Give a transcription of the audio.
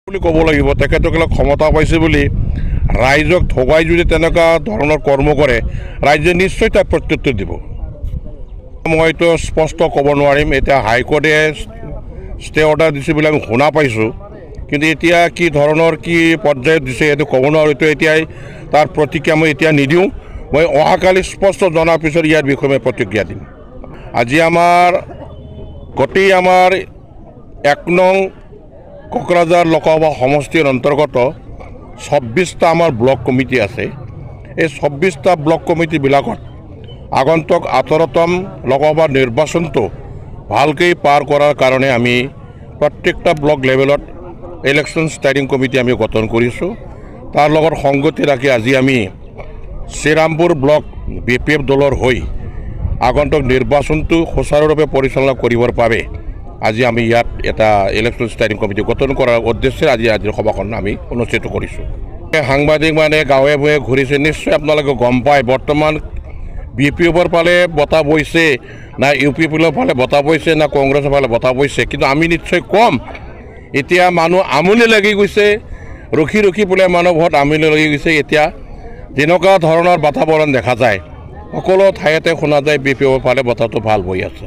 বুলি ক'ব লাগিব তেখেতসকলে ক্ষমতা পাইছে বুলি ৰাইজক ঠগাই যদি তেনেকুৱা ধৰণৰ কৰ্ম কৰে ৰাইজে নিশ্চয় তাক প্ৰত্যুত্তৰ দিব। মইতো স্পষ্ট ক'ব নোৱাৰিম। এতিয়া হাইকোৰ্টে ষ্টে অৰ্ডাৰ দিছে বুলি আমি শুনা পাইছোঁ, কিন্তু এতিয়া কি ধৰণৰ কি পৰ্যায়ত দিছে এইটো ক'ব নোৱাৰোঁ। এইটো এতিয়াই তাৰ প্ৰতিক্ৰিয়া মই এতিয়া নিদিওঁ। মই অহাকালি স্পষ্ট জনাৰ পিছত ইয়াৰ বিষয়ে মই প্ৰতিক্ৰিয়া দিম। আজি আমাৰ গোটেই আমাৰ 1 নং কোকৰাঝাৰ লোকসভা সমষ্টিৰ অন্তৰ্গত 26টা আমাৰ ব্লক কমিটি আছে। এই 26টা ব্লক কমিটিবিলাকত আগন্তুক 18তম লোকসভা নিৰ্বাচনটো ভালকৈ পাৰ কৰাৰ কাৰণে আমি প্ৰত্যেকটা ব্লক লেভেলত ইলেকশ্যন ষ্টাডিং কমিটি আমি গঠন কৰিছোঁ। তাৰ লগত সংগতি ৰাখি আজি আমি শ্ৰীৰামপুৰ ব্লক BPF দলৰ হৈ আগন্তুক নিৰ্বাচনটো সুচাৰুৰূপে পৰিচালনা কৰিবৰ বাবে আজি আমি ইয়াত এটা ইলেকশ্যন ষ্টাডিং কমিটি গঠন কৰাৰ উদ্দেশ্যে আজিৰ সভাখন আমি অনুষ্ঠিত কৰিছোঁ। সাংবাদিক মানে গাঁৱে ভূঞে ঘূৰিছে, নিশ্চয় আপোনালোকে গম পায় বৰ্তমান BPFৰ ফালে বঁটা বৈছে না UPFৰ ফালে বঁটা বৈছে না কংগ্ৰেছৰ ফালে বঁটা বৈছে, কিন্তু আমি নিশ্চয় কম। এতিয়া মানুহ আমনি লাগি গৈছে, ৰখি ৰখি পেলাই মানুহ বহুত আমনি লাগি গৈছে। এতিয়া যেনেকুৱা ধৰণৰ বাতাবৰণ দেখা যায় সকলো ঠাইতে শুনা যায় BPFৰ ফালে বঁটাটো ভাল হৈ আছে।